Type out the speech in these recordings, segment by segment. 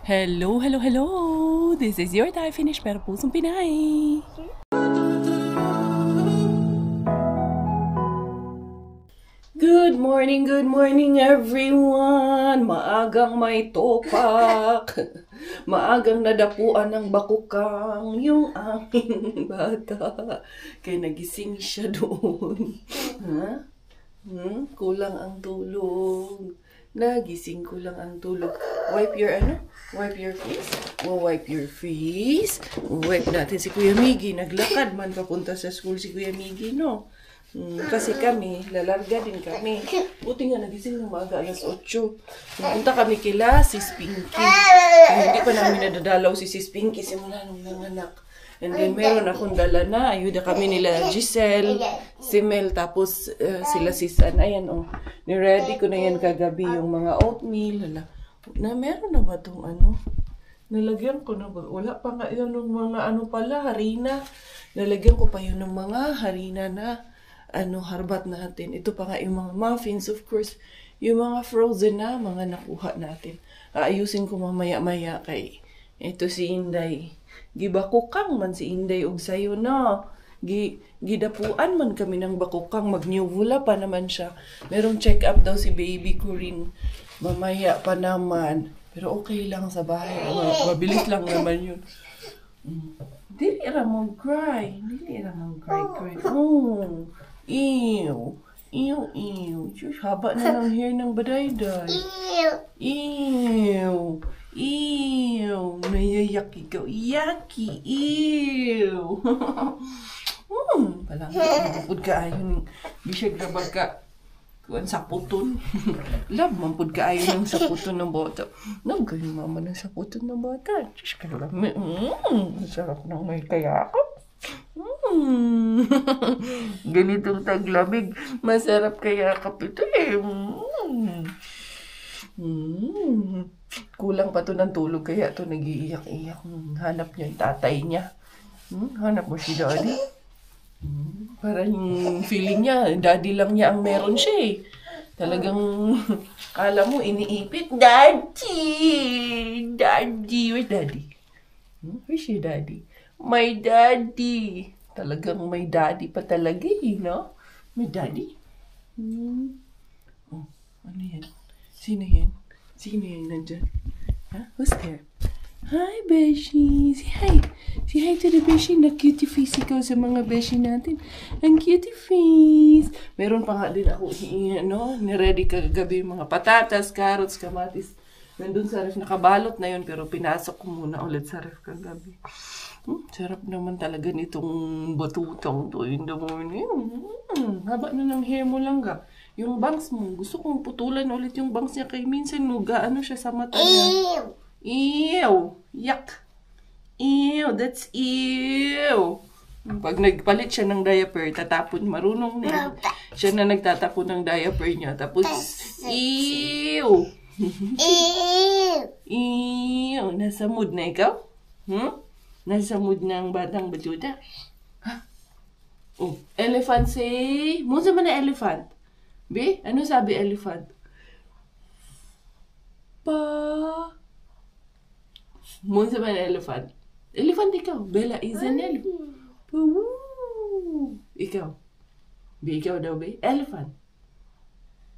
Hello, hello, hello! This is your Thai Finish pero pusong Pinay! Good morning everyone! Maagang may topak! Maagang nadapuan ng bakukang yung aming bata. Kaya nagising siya doon. Ha? Kulang ang tulog. Nagising ko lang ang tulog. Wipe your Wipe your face. Wipe your face. Wipe natin si Kuya Miggy. Naglakad man papunta sa school si Kuya Miggy, no? Kasi kami, lalarga din kami. Buti nga nagising ng maaga alas 8. Pumunta kami kila Sis Pinky. Hindi pa namin nadadalaw si Sis Pinky simula nung nanganak. And then meron akong dala na. Ayuda kami nila Giselle, si Mel, tapos sila Sisan. Ayan niready ko na yan kagabi yung mga oatmeal. Meron na ba itong Nalagyan ko na ba? Wala pa nga yun ng mga harina. Nalagyan ko pa yun ng mga harina na harbat natin. Ito pa nga yung mga muffins, of course. Yung mga frozen na, mga nakuha natin. Aayusin ko mamaya-maya kay ito si Inday. Gibakukang man si Inday og sayo na. Gidapuan man kami ng bakukang. Mag-newula pa naman siya. Merong check-up daw si baby ko rin. Mamaya pa naman. Pero okay lang sa bahay. Mabilis lang naman yun. Dili ra mong cry. Cry. Ew. Diyos, haba na ng hair ng badayday. Ew. Nayayak ikaw. Yucky. Ew. Palang mampud ka ayon. Bisag na baga. Kuan saputon. Love mampud ka ayon ng saputon ng bata. Nagayon mama ng saputon ng bata. Diyos ka lang. Sarap ng may kayakap. Ganitong taglamig. Masarap kayakap ito eh. Kulang pa to ng tulog kaya to nag-iiyak-iyak. Hanap niya yung tatay niya. Hanap mo si daddy. Parang feeling niya, daddy lang niya ang meron siya eh. Talagang kala mo iniipit. Daddy! Where's daddy? Where's your daddy? My daddy. Talagang may daddy pa talaga eh, no? May daddy? Ano yan? Sino yan? Sino yan nandyan? Who's there? Hi, Beshi! Say hi! Say hi to the Beshi na cutie face ikaw sa mga Beshi natin. Ang cutie face! Meron pa nga din ako, niready kagabi yung mga patatas, carrots, kamatis. Nandun sa ref, nakabalot na yun, pero pinasok ko muna ulit sa ref kagabi. Sarap naman talaga nitong batutang to in the morning. Haba na ng hair mo lang ga. Yung bangs mo, gusto kong putulan ulit yung bangs niya kay minsan siya sa mata niya. Ew! Yuck! Ew! That's ew! Pag nagpalit siya ng diaper, tatapon, marunong na siya na nagtatapon ng diaper niya. Tapos, ew! Ew! Nasa mood na ikaw? Nasa mood ng batang batuta? Elephant say, mo sa man na elephant? Be, ano sabi elephant? Mo sa man na elephant? Elephant ikaw. Bella is an elephant. Ikaw. Be, ikaw daw be? Elephant.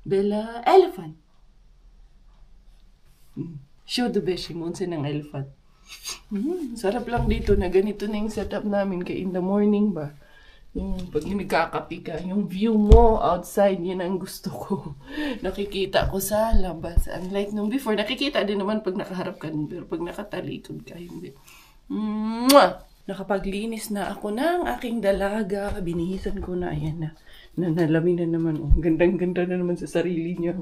Bella, elephant. Show the beshi mo sa ng elephant. Sarap lang dito na ganito na yung setup namin kay in the morning ba. Pag nagkakapi ka, yung view mo outside, yun ang gusto ko. Nakikita ko sa labas. Unlike nung before, nakikita din naman pag nakaharap ka. Pero pag nakatalikod ka, hindi. Nakapaglinis na ako ng aking dalaga. Binihisan ko na. Ayan na. Nalamin na naman. Gandang-ganda na naman sa sarili niya.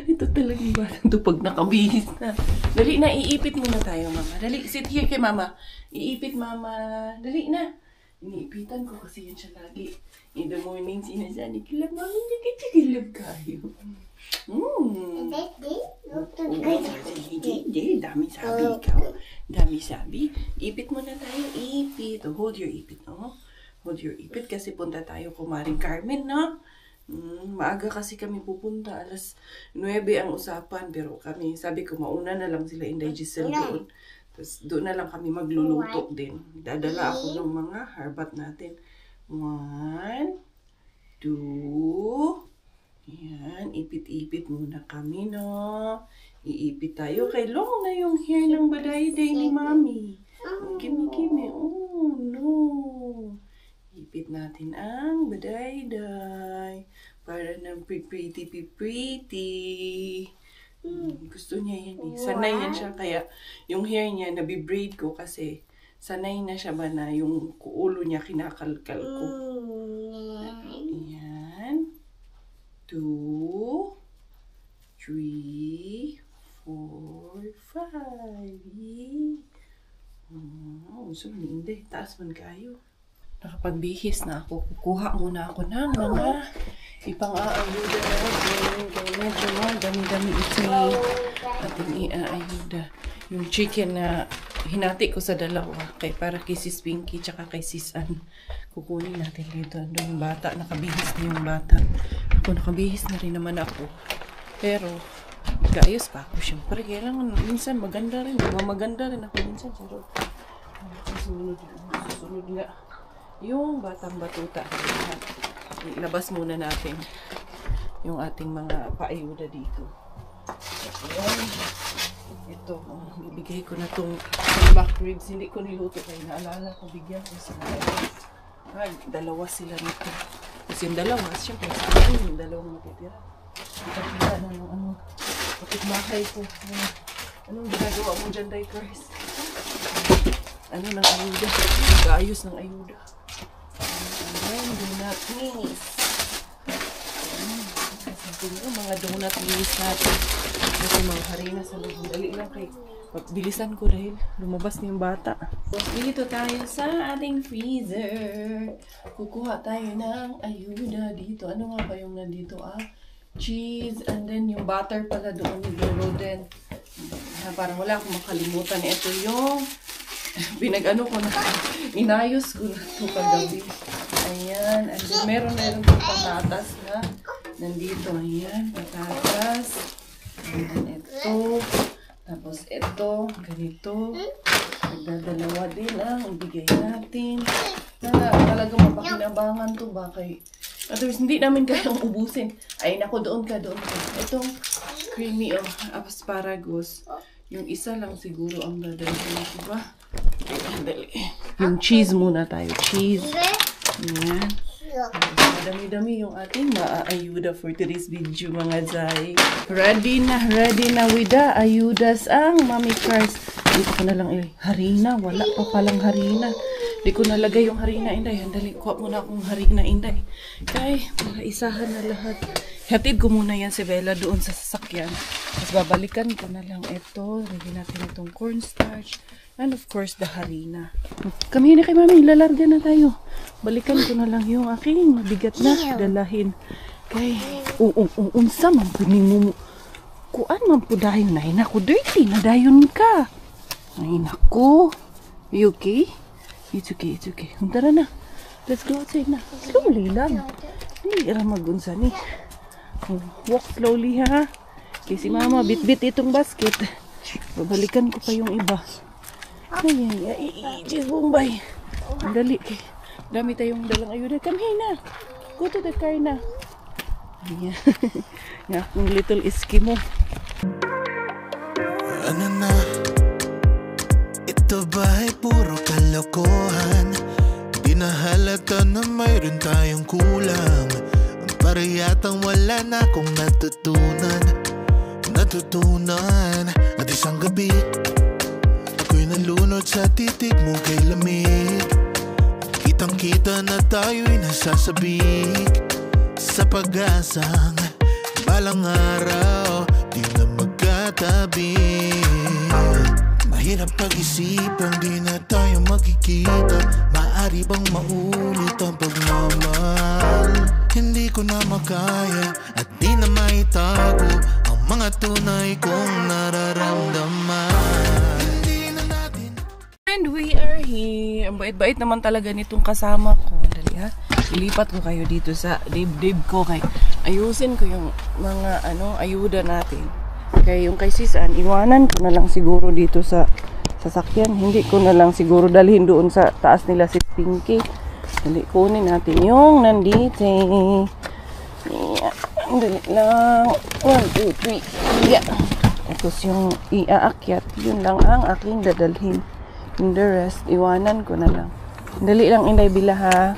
Ito talagang batang ito pag nakabihis na. Dali na, iipit muna tayo, mama. Dali, sit here kay mama. Iipit, mama. Dali na. Iniipitan ko kasi yan siya lagi. In the morning, sinasabi, kilab, mami, nagkikilab kayo. Dami sabi ikaw. Dami sabi. Ipit muna tayo, ipit. Hold your ipit, no? Hold your ipit kasi punta tayo kumaring Carmen, no? Maaga kasi kami pupunta. Alas 9 ang usapan. Pero kami, sabi ko, mauna na lang sila Inday Giselle doon. Tapos doon na lang kami magluluto din. Dadala ako ng mga harbat natin. 1, 2. Yan, ipit-ipit muna kami, no? Iipit tayo. Kay long na yung hair ng badayday ni Mami. Kimi-kimi. Oh, no. Ipit natin ang badayday. Para ng pretty. Gusto niya yan eh. Sanay yan siya. Kaya yung hair niya, nabibraid ko kasi sanay na siya ba na yung ulo niya kinakalkal ko. Yan. 2, 3, 4, 5. So, hindi. Taas man kayo. Nakapagbihis na ako. Kukuha muna ako ng mga ipang-aayuda natin. Kaya medyo dami-dami ito ating iaayuda. Yung chicken na hinati ko sa dalawa. Kaya para kay Sis Pinky tsaka kay Sis Ann. Kukunin natin dito. Doon yung bata. Nakabihis na yung bata. Ako nakabihis na rin naman ako. Pero kaayos pa ako syempre. Kailangan minsan maganda rin. Maganda rin ako minsan. Pero susunod nga. Yung batang batuta. Ilabas muna natin yung ating mga paayuda dito. Ayan. Ito, bibigay ko na itong back ribs. Hindi ko niluto kayo. Naalala ko, bigyan ko sila. Dalawa sila nito. Kasi yung dalawa, siyempre, yung dalawang matitira. Ipakita na ng kapitbahay ko. Anong ginagawa mo dyan, Dikers? Ano ng ayuda? Nag-aayos ng ayuda. Do not miss. Mga donut miss natin. Kasi mga harina sa loob. Dali lang kay bilisan ko dahil lumabas na yung bata. Dito tayo sa ating freezer. Kukuha tayo ng ayuda dito. Ano nga ba yung nandito cheese and then yung butter pala doon ni Roden. Parang wala akong makalimutan. Ito yung pinag-ano ko na, inayos ko na ito kagabi. Ayan. And then, meron itong patatas na nandito. Ayan, patatas. And then, ito. Tapos, ito. Ganito. Nagdadalawa din ang ibigay natin. Talagang mapakinabangan to ba kay... Otherwise, hindi namin kayang ubusin. Ay, naku, doon ka. Itong creamy asparagus. Yung isa lang siguro ang dadalhin, diba? Dali. Yung cheese muna tayo. Cheese. Ayan. Dami-dami yung ating maaayuda for today's video, mga zay. Ready na with the ayudas ang Mami Cars. Dito ko na lang harina. Wala pa palang harina. Di ko nalagay yung harina, Inday. Dali, kuha muna akong harina, Inday. Kaya, para isahan na lahat. Hatid ko muna yan si Bella doon sa sasakyan. Tapos babalikan ko na lang ito. Lagyan natin itong cornstarch. And of course, the harina. Kami na kay Mami, lalarga na tayo. Balikan ko na lang yung aking mabigat na dalahin. Kay, unsa man po ni mo. Kuan man po dayon na. Naku, dirty na dayon ka. Ay, naku. You okay? It's okay. Tara na. Let's go outside na. Slowly lang. Hindi ka magunsa ni. Walk slowly, ha? Kasi Mama, bit-bit itong basket. Babalikan ko pa yung iba. Ay, Bombay. Ang dali. Dami tayong dalang ayuda. Come here na. Go to the car na. Ayan. Yung akong little Eskimo. Ano na? Ito ba ay puro kalokohan? Di na halata na mayroon tayong kulang. Para yatang wala na akong natutunan. At isang gabi ako'y nalunod sa titig mo kay lamig. Kitang-kita na tayo'y nasasabik sa pag-asang balang araw di na magkatabi. Mahirap pag-isipang di na tayo magkikita. Maaari bang maulit ang pagmamahal? Hindi ko na makaya at di na maitago ang mga tunay kong nararamdaman. Hindi na natin. And we are here. Ang bait-bait naman talaga nitong kasama ko. Dali, ha? ilipat ko kayo dito sa dibdib ko kay ayusin ko yung mga ayuda natin. Kaya yung kay Sisan, iwanan ko na lang siguro dito sa sasakyan. Hindi ko na lang siguro dalhin doon sa taas nila si Pinky. Dali, kunin natin yung nandito. Yeah. Dali lang. 1, 2, 3. Yeah. Tapos yung iaakyat, yun lang ang aking dadalhin. Yung the rest, iwanan ko na lang. Dali lang, Inday Bila ha.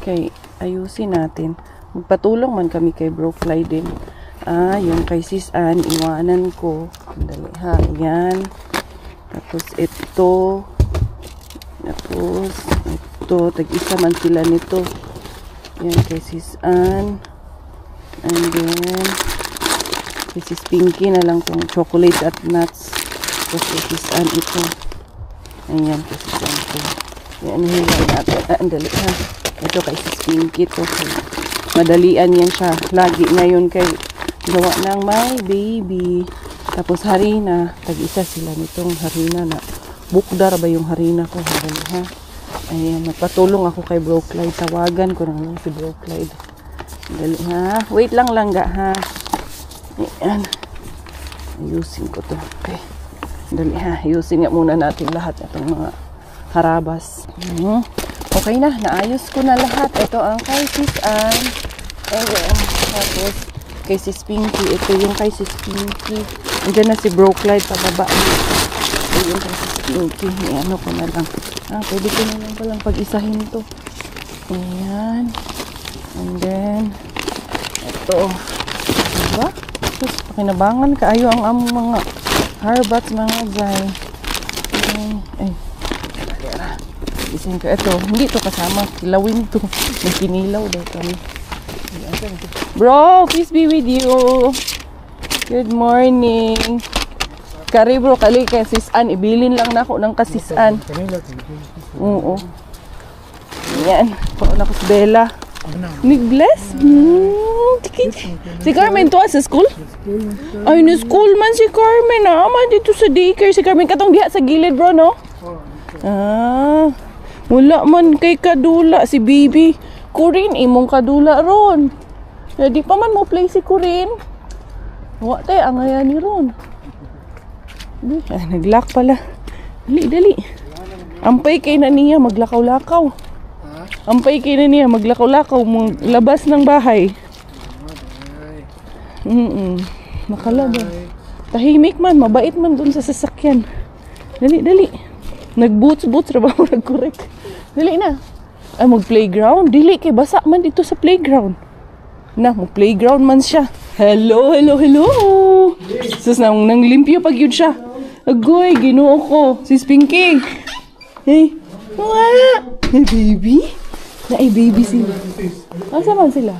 Okay, ayusin natin. Magpatulong man kami kay Bro Fly din. Yung kay Sis Ann, iwanan ko. Dali ha, yan. Tapos ito. Tapos ito, tag-isa man sila nito. Yan kay Sis Ann. And then kay Sis Pinky na lang tong chocolate at nuts. Tapos kay Sis Ann ito. Ayan kay Sis Ann ito. Yan, hilang natin. Andali ha. Ito kay Sis Pinky to. Madalian yan siya. Lagi ngayon kay gawa ng my baby. Tapos harina. Tag-isa sila nitong harina na. Bukdar ba yung harina ko? Andali ha. Ayan, magpatulong ako kay Bro Clyde. Tawagan ko na lang si Bro Clyde. Andali ha. Wait lang langga ha. Ayan. Ayusin ko to. Okay. Andali ha. Ayusin nga muna natin lahat itong mga harabas. Okay na, naayos ko na lahat. Ito ang kay Sis Ann. Ayan. Tapos, kay Sis Pinky. Ito yung kay Sis Pinky. Andiyan na si Bro Clyde pababa. Ito yung kay Sis Pinky. Ano ko na lang. Pwede ko na lang palang pag-isahin to. Ayan. And then, ito. Diba? Tapos, pakinabangan kaayo ang among mga harbats mga zay. Ay. Isin ko. Ito, hindi to kasama. Kilawin to. May kinilaw daw kami. Bro, peace be with you. Good morning. Kari bro, kali kay Sis Ann. Ibilin lang na ako ng Sis Ann. Oo. Yan. Pauna ko si Bella. Nag-bless? Si Carmen to sa school? Ay, na school man si Carmen. Ama dito sa daycare. Si Carmen katong diha sa gilid bro, no? Wala man kay kadula si Bibi. Kurin, imong kadula ron. Di pa man mo play si Kurin. Wala tayo, ang ngaya ni ron. Nag-lock pala. Dali. Ampay kay na niya, maglakaw-lakaw. Ampay kay na niya, maglakaw-lakaw. Labas ng bahay. Nakalaba. Tahimik man, mabait man dun sa sasakyan. Dali. Nag-boots ra ba mo nag-correct? Dali na. Ay, mag-playground. Dili kay basa man dito sa playground. Na, mag-playground man siya. Hello. Sus, nang limpyo pag yun siya. Agoy, ginoo ko. Sis Pinky. Hey. Wala. Hey, baby. Baby sila. Asa man sila?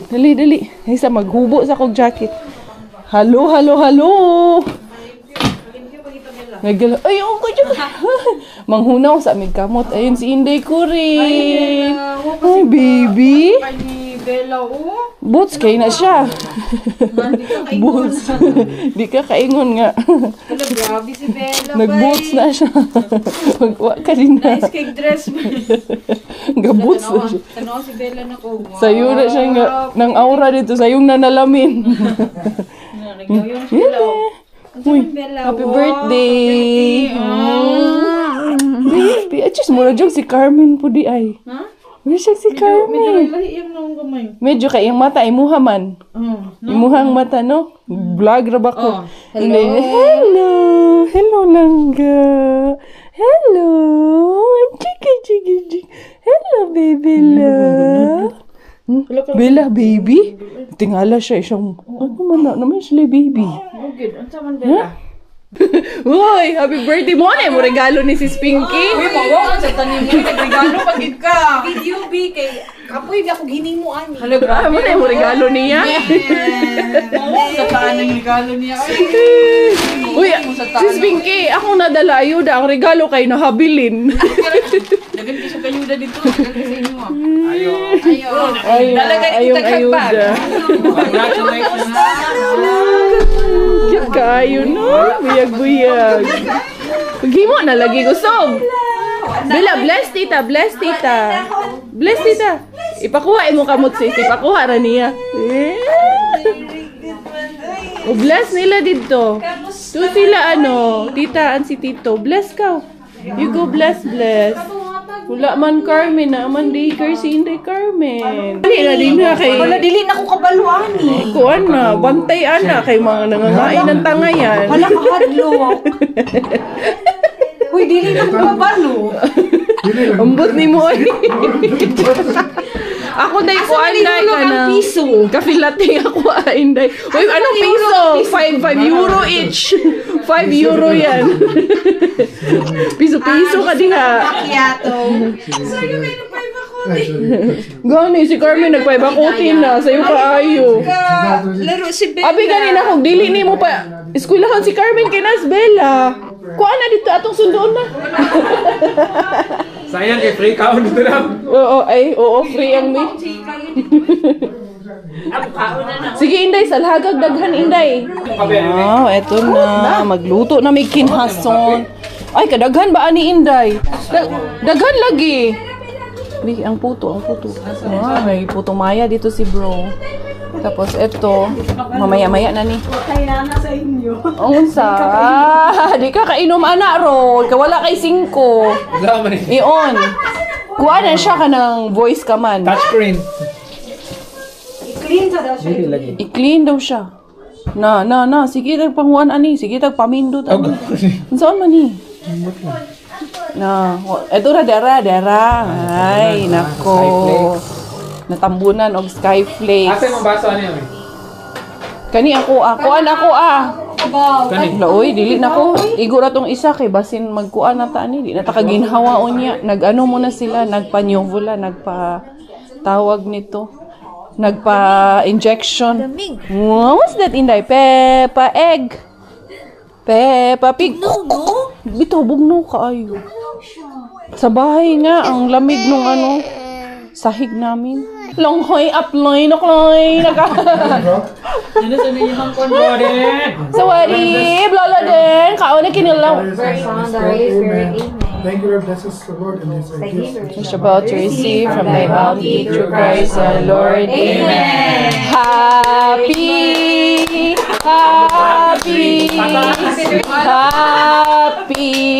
Dali. Isa maghubo sa kong jacket. Hello. Nagala. Ay, ko dyan. Manghunaw sa aming kamot. Ayun si Inday Kurin. Ay, baby. Bella, Boots, kayo na siya. Boots. Di ka kaingon nga. Grabe si Bella. Nag-boots na siya. Magwa ka din na. Nice cake dress. Ga-boots na siya. Tanaw si Bella na ko. Sayo na siya nga. Nang aura dito. Sayong nanalamin. Uy, happy birthday. Baby, just muna dyan si Carmen po di ay. Ha? Wala siya si Carmen. Medyo kay yung mata, imuha man. Imuhang mata, no? Vlog ra ba ko? Hello, langga. Hello. Chiki. Hello, baby love. Bella, baby? Tingala siya isang, ano man na, naman sila baby. Okay, ano saman Bella? Uy, happy birthday mo na mo regalo ni Sis Pinky. Uy, mawa sa tanim mo, nagregalo pagid ka. Video B kay kapoy ako ginimo ani. Hello, Ah, mo na mo regalo niya. Sa taan ang regalo niya. Uy, Sis Pinky, ako nadala ayuda. Ang regalo kay nahabilin. Dagan ki sa kayuda dito, dagan sa inyo. Ayo. Ayong ayuda. Cute kayo, no? Buyag. Paghimo na lagi gusog. Bella, bless tita. Bless tita. Ipakuha mo kamot sis. Ipakuha ra niya. O bless nila dito. Tu sila ano, tita an si tito. Bless ka. You go bless. Wala man Carmen na man daycare si Inday Carmen. Dili na din na kay. Wala, dili na ko kabaluan eh. Kuan na, bantay ana kay mga nangangain ng tangayan. Wala ka hadlo. Uy, dili na ko kabalo. Ambot ni mo ay. Ako day ko anday ka na. Piso. Kafilating ako anday. Uy, anong piso? 5 euro each. 5 euro yan. Piso-piso ka diha. Macchiato. Gani, si Carmen nagpaibakutin na. Sa'yo ka ayo. Laro si Bella. Abi ganina kung dili ni mo pa. Eskwelahan si Carmen kinas Bella. Kuha na dito atong sundoon na. Sayang kay free count dito lang. Oo, free ang me. Sige, Inday, salhagag daghan, Inday. Wow, eto na. Magluto na may kinhason. Ay, kadaghan ba ani, Inday? Daghan lagi. Bi, ang puto. May puto maya dito si bro. Tapos eto, mamaya-maya na ni. Kaya na sa inyo. Unsa? Di ka kainom ana ro. Wala kay 5. Wala man eh. Iyon. Kuha na siya ka ng voice ka man. Touchscreen. I-clean sa daw siya. Dili lagi. I-clean daw siya. Na. Sige, tagpanguan ani. Sige, tagpamindot. Saan man ni? Na. Eto na, dara. Ay, nako. Natambunan og Skyflakes. Asa mo baso ano yun? Kani ako kuan ako Kani. Laoy, dili na ko. Igo ra tong isa kay basin magkuan na ta ani. Di na ta kaginhawaon niya. Nag-ano muna sila, nagpa-nyovula, tawag nito. Nagpa-injection. What's that, Inday? Peppa egg. Peppa pig. No. Bitaw, bugnaw kaayo. Sa bahay nga, ang lamig nung ano, sahig namin. Longhoy, uploy, nokloy, Ano sa ninyo ang konborin? Sawari, Lola din. Kao na kinilaw. Thank you, Lord. Bless us, the Lord, and His gifts. Which about to receive from thy bounty through Christ our Lord. Amen. Happy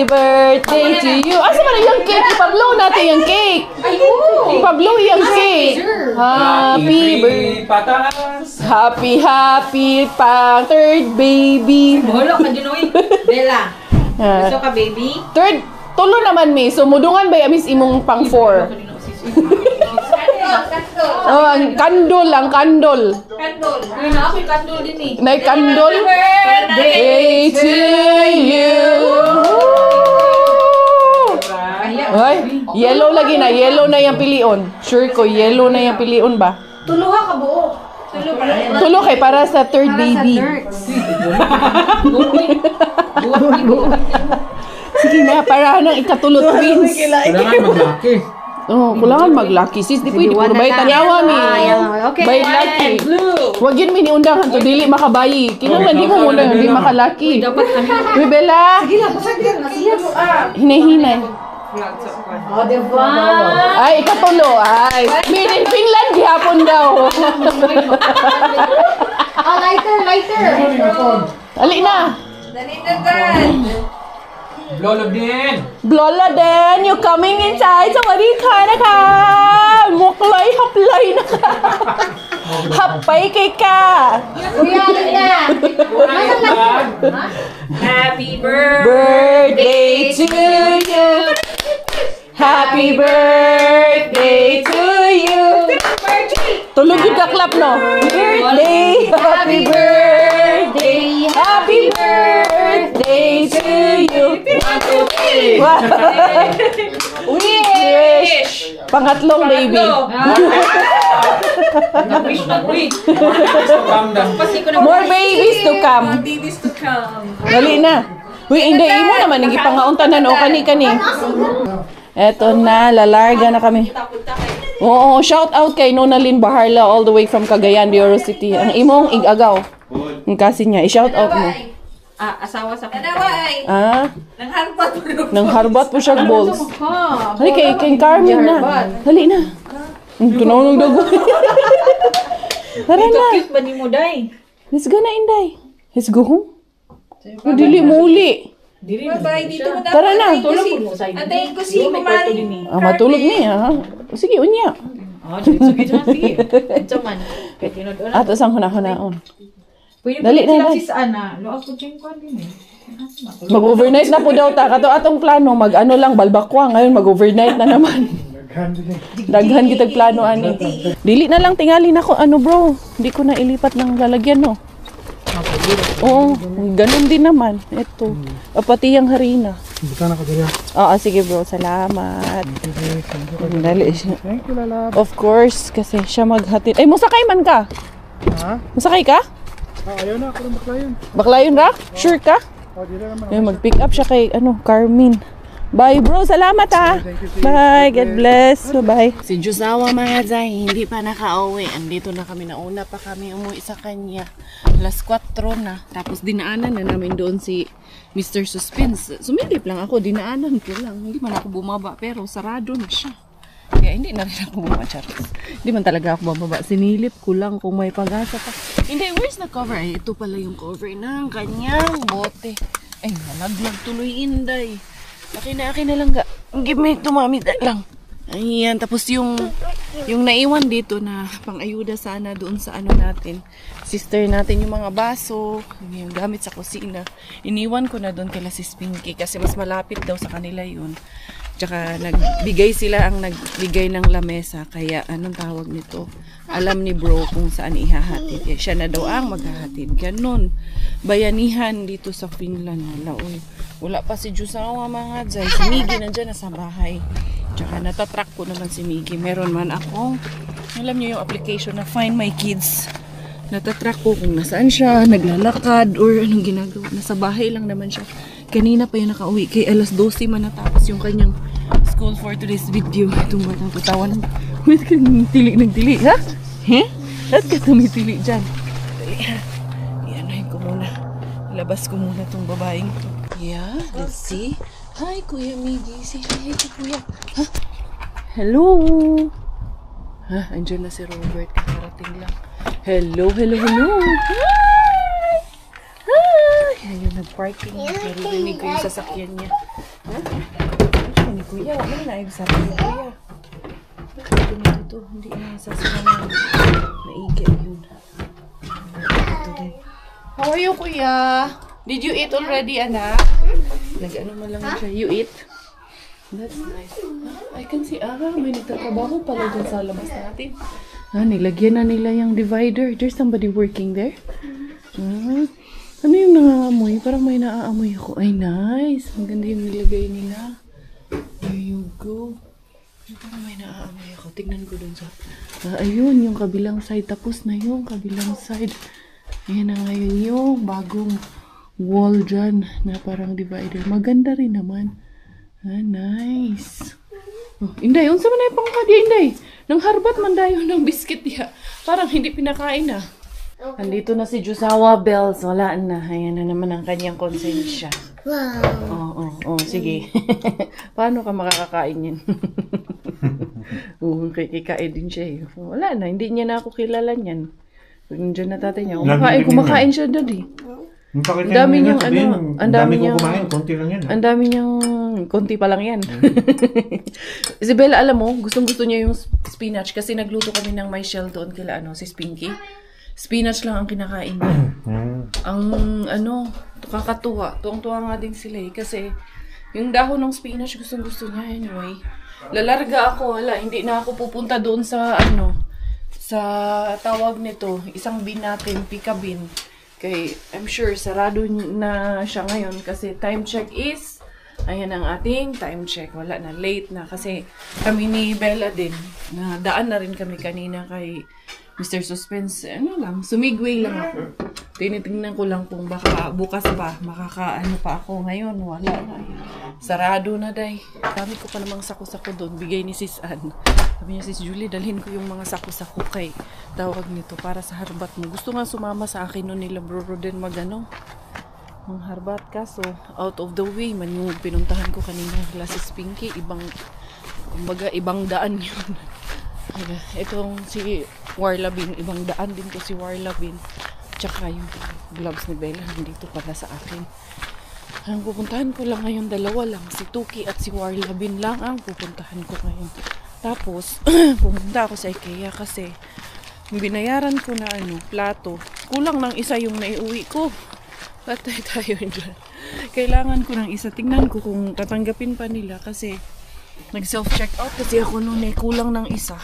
birthday to you. Asa ba na yung cake? Ipablow natin yung cake. Ipablow yung cake. Happy birthday. Pataas. Happy pang third baby. Bolo ka dyan, uy. Bella. Gusto ka, baby? Third, tulo naman mi. So mudungan ba yamis imong pang 4? Oh, ang kandol. Kandol. Ay, na ako yung kandol din eh. Nay kandol. Birthday to you. Ay, yellow lagi na. Yellow na yung pilion. Sure ko, yellow na yung pilion ba? Tuluha ka buo. Tulo kay para sa third baby. Sige na, para nang ikatulo twins. Kailangan maglaki. Oh, kulangan mag-lucky. Sis, di pwede puro bay tanyawa mi. Okay. Bay lucky. Wag yun miniundahan to, dili makabayi. Kinanglan, di mo muna, hindi makalaki. Dapat kami. Uy, Bella. Sige lang, pasagyan. Hinay-hinay. Oh, diba? Ay, ikatulo. Ay, made in Finland, gihapon daw. Oh, lighter. Ali na. Blolog din. Blola din, you coming inside. Sawari ka na ka. Muklay, haplay na ka. Hapay kay ka. Happy Birthday to you. Happy birthday to you. Tulog yung kaklap, no? Birthday, happy birthday, happy birthday to you. 1, 2, 3. Wish! Pangatlong baby. More babies to come. Dali na. Uy, hindi mo naman nang ipangauntanan o kani-kani. Eto na, lalarga na kami. Oo, shout out kay Nonalyn Baharla all the way from Cagayan de Oro City. Ang imong igagaw. Ang kasi niya, i-shout out mo. Asawa sa kanaway. Nang harbat po siya balls. Hali kay Carmen na. Hali na. Tunaw ng dago. Tara na. Cute ba ni mo, day? Let's go na, Inday. Let's go home. Dili mo uli. Bye-bye, dito mo Tara na. Antayin ko si Kumari. Matulog niya, ha? Sige, unya. Sige. Ito man. Ato sang huna-hunaon. Pwede Dali pa na, sila dali. sis Ana. Loak ko dyan ko din eh. Mag-overnight na po daw ta. Kato atong plano, mag-ano lang, balbakwa. Ngayon, mag-overnight na naman. Daghan kitag plano, ani. Dili na lang tingali na ko, ano bro. Hindi ko na ilipat ng lalagyan, no. Oo, ganun din naman. Ito. Pati yung harina. Buta na ka dyan. Oo, sige bro. Salamat. Dali siya. Thank you, Lala. Of course, kasi siya maghatid. Ay, musakay man ka? Ha? Musakay ka? Ayaw na, ako ng baklayan. Baklayon ra? Sure ka? Di na naman. Ay, mag-pick up siya kay, Carmen. Bye bro, salamat ha. Bye, God bless. Bye. Si Josawa mga Zay, hindi pa nakauwi. Andito na kami, nauna pa kami umuwi sa kanya. Alas 4 na. Tapos dinaanan na namin doon si Mr. Suspense. Sumilip lang ako, dinaanan ko lang. Hindi man ako bumaba, pero sarado na siya. Kaya hindi na rin ako bumaba, Charles. Hindi man talaga ako bumaba. Sinilip ko lang kung may pag-asa pa. Hindi, where's the cover? Ay, ito pala yung cover ng kanyang bote. Ay, nalaglag tuloy, Inday. Akin na lang ga. Give me ito, mami. Lang. Ayan. Tapos yung naiwan dito na pang-ayuda sana doon sa ano natin. Sister natin yung mga baso. Yung gamit sa kusina. Iniwan ko na doon kay Sis Pinky kasi mas malapit daw sa kanila yun. Tsaka sila ang nagbigay ng lamesa. Kaya anong tawag nito? Alam ni bro kung saan ihahatid. Siya na daw ang maghahatid. Ganon. Bayanihan dito sa Finland. Wala pa si Josawa mga Zay. Si Miggy nandyan na sa bahay. Tsaka natatrack ko naman si Miggy. Meron man akong, alam niyo yung application na Find My Kids. Natatrack ko kung nasaan siya, naglalakad, or anong ginagawa. Nasa bahay lang naman siya. Kanina pa yung nakauwi. Kay alas 12 man natapos yung kanyang school for today's video. Itong batang tutawan. Ba't ka nagtili? Ha? Ba't ka tumitili dyan? Ianahin ko muna. Labas ko muna itong babaeng to. Yeah, let's see. Hi, Kuya Miggy. Say hi to Kuya. Ha? Hello. Ha? Andiyan na si Robert. Kakarating lang. Hello. Hi. Ayun, nag-parking. Narinig ko yung sasakyan niya. Ha? Ano ni Kuya? Wala na naibisabi ni Kuya. Bakit ito? Hindi na sasakyan na. Naigi yun. Ito din. How are you, Kuya? Did you eat already, anak? Nag-ano man lang siya. You eat? That's nice. I can see, may nagtatrabaho pala dyan sa labas natin. Nilagyan na nila yung divider. There's somebody working there. Ano yung nangangamoy? Parang may naaamoy ako. Ay, nice. Ang ganda yung nilagay nila. There you go. Parang may naaamoy ako. Tignan ko dun sa... ayun, yung kabilang side. Tapos na yung kabilang side. Ayan na ngayon yung bagong wall dyan na parang divider. Maganda rin naman. Nice. Inday, unsa man na yung pangkadya, Inday? Nang harbat man dayo ng biscuit ya. Parang hindi pinakain na. Andito na si Josawa Bells. Wala na. Ayan na naman ang kanyang konsensya. Wow. Oo, sige. Paano ka makakakain yan? Kikain din siya. Wala na. Hindi niya na ako kilala niyan. Pag nandiyan na tatay niya. Kumakain siya doon eh. Ang dami niyang ang dami niyang kumain, konti lang yan. Ang dami niyang konti pa lang yan. Isabella, alam mo, gustong-gusto niya yung spinach kasi nagluto kami ng may shell doon kila si Pinky. Spinach lang ang kinakain niya. Ang kakatuwa. Tuwang-tuwa nga din sila kasi yung dahon ng spinach gustong-gusto niya anyway. Lalarga ako, hindi na ako pupunta doon sa sa tawag nito, isang bin natin, Pika bin. Kay, I'm sure, sarado na siya ngayon kasi time check is, ayan ang ating time check. Wala na, late na kasi kami ni Bella din. Daan na rin kami kanina kay Mr. Suspense. Sumigway lang ako. Tinitingnan ko lang kung baka bukas pa, makakaano pa ako ngayon. Wala na. Sarado na, day. Dami ko pa namang sako-sako doon. Bigay ni Sis Ann. Sabi niya, Sis Julie, dalhin ko yung mga sako-sako kay tawag nito para sa harbat mo. Gusto nga sumama sa akin noon nila bro din mga harbat ka. So, out of the way man yung pinuntahan ko kanina. Sis Pinky, ibang daan yun. Itong si Warlabin, ibang daan din ko si Warlabin. Tsaka yung gloves ni Bella nandito pala sa akin. Ang pupuntahan ko lang ngayon, dalawa lang. Si Tuki at si Warlabin lang ang pupuntahan ko ngayon. Tapos, pumunta ako sa IKEA kasi binayaran ko na plato. Kulang ng isa yung naiuwi ko. Patay tayo dyan. Kailangan ko ng isa. Tingnan ko kung tatanggapin pa nila kasi nag-self-checkout kasi ako noon kulang ng isa.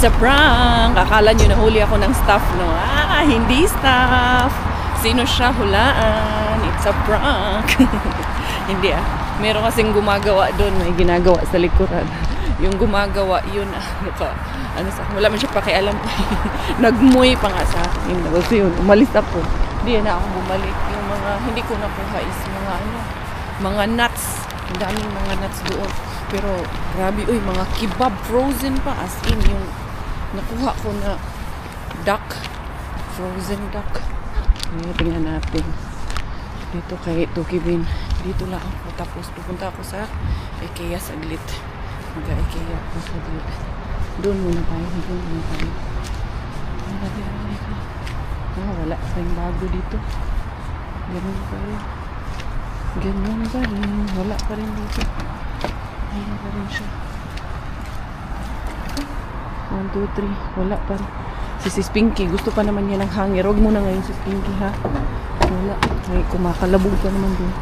It's a prank! Akala nyo nahuli ako ng staff, no? Hindi staff! Sino siya? Hulaan! It's a prank! Hindi Meron kasing gumagawa doon. May ginagawa sa likuran. Yung gumagawa, yun wala man siya pakialam. Nagmuy pa nga sa akin. So yun, umalis ako. Hindi na ako bumalik. Yung mga, hindi ko nakuha is mga nuts. Ang daming mga nuts doon. Pero, grabe, mga kebab frozen pa. As in, yung nakuha ko na duck. Frozen duck. Tingnan natin. Dito kay Tukibin. Dito lang ako. Tapos, pupunta ako sa IKEA saglit. Mag-IKEA ako saglit. Doon muna tayo. Wala pa yung bago dito. Ganun pa rin. Wala pa rin dito. Ayun pa rin siya. 1, 2, 3. Wala pa rin. Si Pinky, gusto pa naman niya ng hangir. Huwag mo na ngayon si Pinky, ha? Wala. Ay, kumakalabog pa naman doon.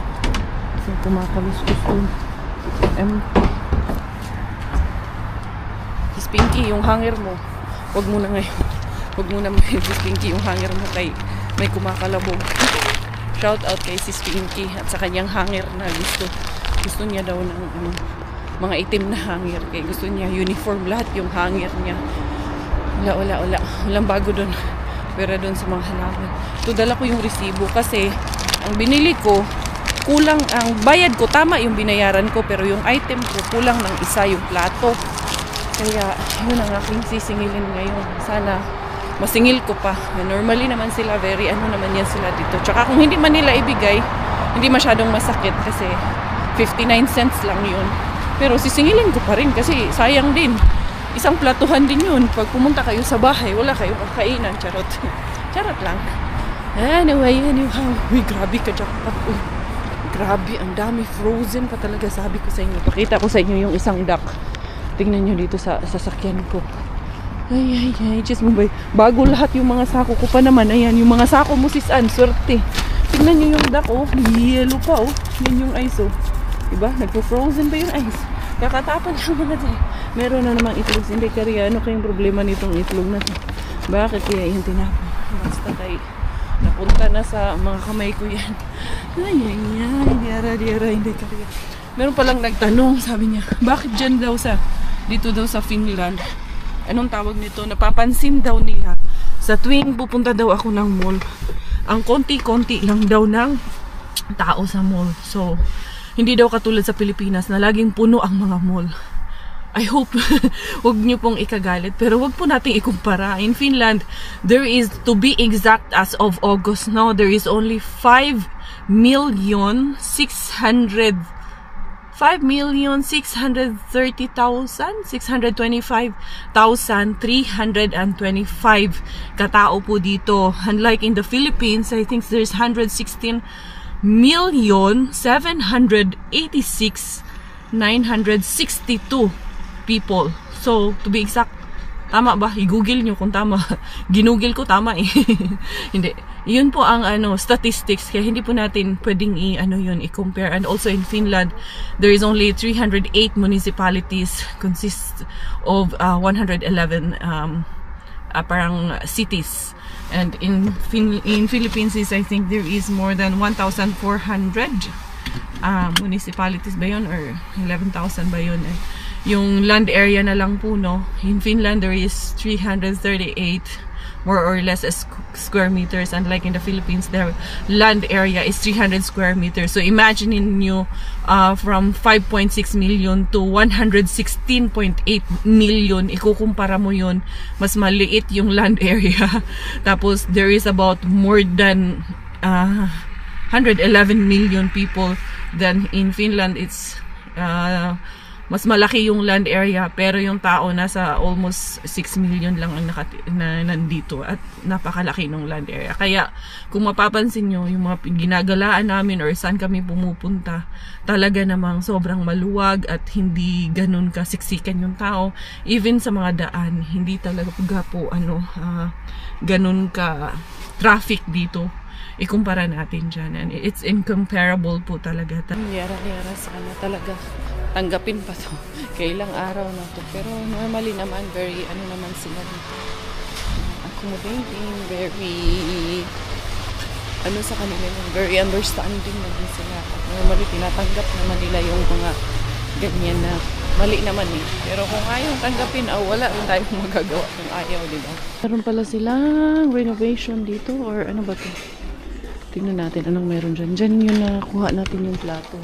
Kasi kumakaluskus doon. Empty. Si Pinky, yung hangir mo. Huwag mo na ngayon. Huwag mo na ngayon si Pinky, yung hangir mo kay may kumakalabog. Shout out kay Sis Pinky at sa kanyang hangir na gusto niya daw ng mga itim na hangir. Kaya gusto niya uniform lahat yung hangir niya. Walang bago doon. Pero doon sa mga halaman. So dala ko yung resibo kasi ang binili ko kulang, ang bayad ko tama yung binayaran ko, pero yung item ko kulang ng isa, yung plato. Kaya yun ang aking sisingilin ngayon. Sana masingil ko pa. Normally naman sila naman yan sila dito. Tsaka kung hindi man nila ibigay, hindi masyadong masakit kasi 59 cents lang yun. Pero sisingilin ko pa rin kasi sayang din. Isang platuhan din yun. Pag pumunta kayo sa bahay, wala kayong kakainan. Charot. Charot lang. Anyway. Uy, grabe ka dyan. Uy, grabe, ang dami. Frozen pa talaga, sabi ko sa inyo. Pakita ko sa inyo yung isang duck. Tingnan nyo dito sa sasakyan ko. Ay, just move. Bago lahat yung mga sako ko pa naman. Ayan, yung mga sako mo sis Ann, swerte. Tingnan nyo yung duck, oh. Yellow pa, oh. Yan yung ice, oh. Diba? Nagpo-frozen pa yung ice. Kakatapan lang mga dyan. Meron na namang itlog. Hindi kaya, ano kayong problema nitong itlog na to? Bakit kaya yung tinapon? Basta tayo. Napunta na sa mga kamay ko yan. Ay, diara, hindi kaya. Meron palang nagtanong, sabi niya, bakit dyan daw dito daw sa Finland? Anong tawag nito? Napapansin daw nila sa tuwing pupunta daw ako ng mall, ang konti-konti lang daw ng tao sa mall. So, hindi daw katulad sa Pilipinas na laging puno ang mga mall. I hope wag niyo pong ikagalit, pero wag po nating ikumpara. In Finland, there is, to be exact as of August now, there is only 5,630,325 katao po dito. Unlike in the Philippines, I think there's 116,786,962 people. So, to be exact, tama ba? I-google nyo kung tama. Ginugil ko, tama eh. Hindi. Yun po ang statistics, kaya hindi po natin pwedeng i-compare. And also in Finland, there is only 308 municipalities, consist of 111 parang cities. And in Philippines, I think there is more than 1,400 municipalities ba yun? Or 11,000 ba yun? Yung land area na lang po, no? In Finland, there is 338 more or less square meters, and like in the Philippines, their land area is 300 square meters. So imagine nyo from 5.6 million to 116.8 million, ikukumpara mo yun, mas maliit yung land area. Tapos there is about more than 111 million people. Then in Finland, it's mas malaki yung land area, pero yung tao nasa almost 6 million lang ang nandito, at napakalaki ng land area. Kaya kung mapapansin nyo, yung mga ginagalaan namin or saan kami pumupunta, talaga namang sobrang maluwag at hindi ganun kasiksikan yung tao. Even sa mga daan, hindi talaga po ganun ka traffic dito. Ikumpara natin dyan, and it's incomparable po talaga. Yara sana talaga tanggapin pa to. Kailang araw na to, pero normally naman very naman sila dito, accommodating, very sa kanila, very understanding naman sila. Normally tinatanggap naman nila yung mga ganyan na mali naman eh. Pero kung ayaw tanggapin, wala rin tayong magagawa kung ayaw, diba? Meron pala silang renovation dito, or ano ba to? Tingnan natin anong meron dyan. Dyan yung nakuha natin yung plato.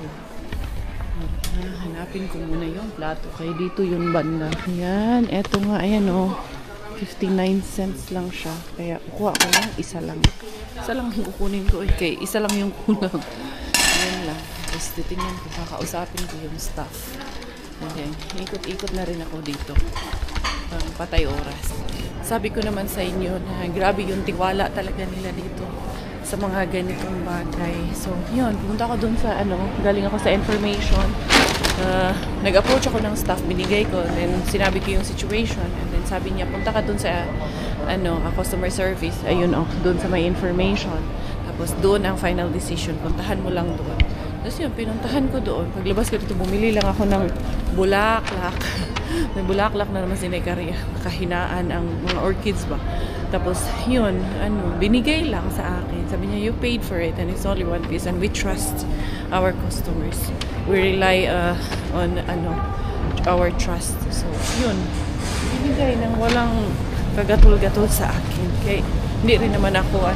Hanapin ko muna yung plato. Kaya dito yung banda. Ayan. Eto nga. Ayan o. 59 cents lang siya. Kaya kuha ko lang. Isa lang. Isa lang yung kukunin ko. Okay. Isa lang yung kulang. Ayan lang. Tapos titingnan ko. Kakausapin ko yung staff. Ayan. Ikot-ikot na rin ako dito. Patay oras. Sabi ko naman sa inyo na grabe yung tiwala talaga nila dito sa mga ganitong bagay. So, yun, pumunta ako dun sa galing ako sa information. Nag-approach ako ng staff, binigay ko, then sinabi ko yung situation, and then sabi niya, punta ka dun sa customer service, ayun dun sa may information. Tapos doon ang final decision, puntahan mo lang doon. Tapos yun, pinuntahan ko doon. Paglabas ko dito, bumili lang ako ng bulaklak. May bulaklak na naman sinekari, kahinaan ang mga orchids ba. Tapos yun, binigay lang sa akin. Sabi niya, you paid for it and it's only one piece, and we trust our customers. We rely on our trust. So yun, binigay nang walang kagatul-gatul sa akin. Okay, hindi rin naman ako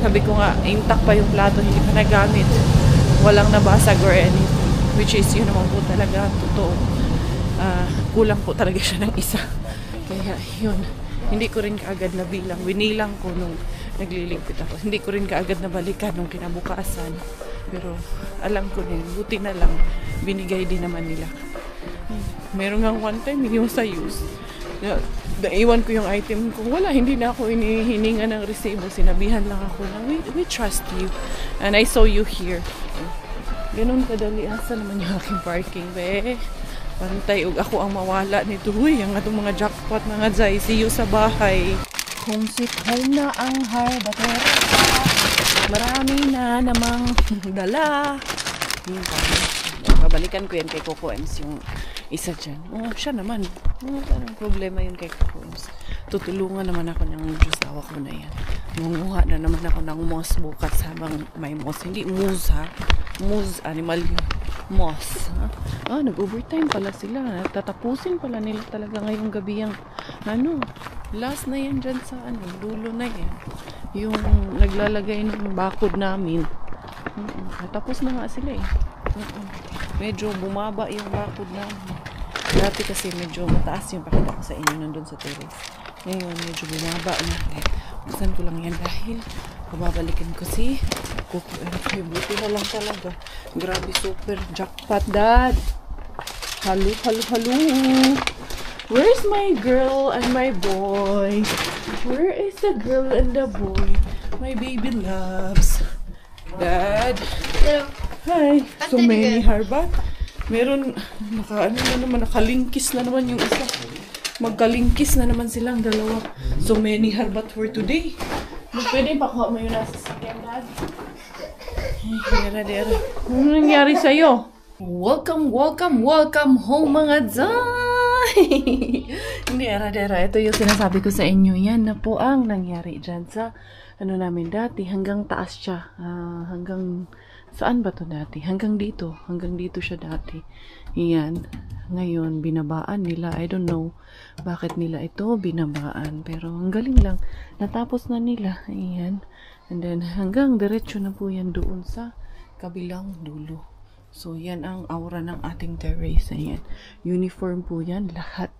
sabi ko nga, intact pa yung plato, hindi pa nagamit, walang nabasag or anything, which is yun naman po talaga totoo. Kulang po talaga siya ng isa. Kaya yun, hindi ko rin kaagad na bilang. Winilang ko nung nagliligpit ako. Hindi ko rin kaagad na balikan nung kinabukasan. Pero alam ko din, buti na lang, binigay din naman nila. Meron nga one time, yung sa use. Naiwan ko yung item ko. Wala, hindi na ako hinihinga ng resibo. Sinabihan lang ako na, we trust you. And I saw you here. Ganun kadali. Asa naman yung aking parking, be? Pantay og ako ang mawala nito. Uy, ang atong mga jackpot mga Zay. See you sa bahay. Kung sikal na ang harbatera, marami na namang dala. Yun pa. Babalikan ko yan kay Coco Ems yung isa dyan. Oh, siya naman. Parang problema yun kay Coco Ems. Tutulungan naman ako ng jusawa ko na yan. Munguha na naman ako ng moss bukas habang may moss. Hindi moose ha. Moose, animal yun. Moss. Ha? Ah, nag-overtime pala sila. Tatapusin pala nila talaga ngayong gabi yung last na yan dyan sa dulo na yan. Yung naglalagay ng bakod namin. Tapos na nga sila eh. Medyo bumaba yung bakod namin. Dati kasi medyo mataas yung pakita ko sa inyo nandun sa terrace. Ngayon medyo bumaba na. Buksan ko lang yan dahil babalikan ko si Coco. Buti na lang talaga. Grabe, super jackpot, Dad. Hello. Where's my girl and my boy? Where is the girl and the boy? My baby loves. Dad. Hi. So many harbat. Meron, nakalingkis na naman yung isa. Magkalingkis na naman silang dalawa. So many harbat for today. Pwede pa kuha mo yun nasa sakyan, Dad. Dera. Ano nangyari sa'yo? Welcome home mga Zay! Dera. Ito yung sinasabi ko sa inyo. Yan na po ang nangyari dyan sa namin dati. Hanggang taas siya. Hanggang saan ba to dati? Hanggang dito siya dati. Yan. Ngayon, binabaan nila. I don't know bakit nila ito binabaan. Pero ang galing lang. Natapos na nila. Ayan. And then, hanggang diretso na po yan doon sa kabilang dulo. So, yan ang aura ng ating terrace. Ayan. Uniform po yan. Lahat.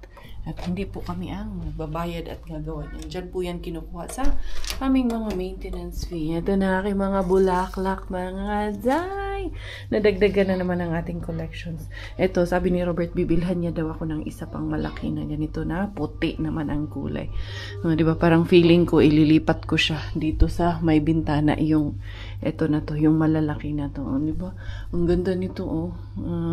At hindi po kami ang babayad at gagawa. Diyan po yan kinukuha sa aming mga maintenance fee. Ito na aking mga bulaklak, mga Zay. Nadagdagan na naman ang ating collections. Ito, sabi ni Robert, bibilhan niya daw ako ng isa pang malaki na ganito na puti naman ang kulay. Diba, parang feeling ko, ililipat ko siya dito sa may bintana. Yung, ito na to, yung malalaki na to. Diba? Ang ganda nito,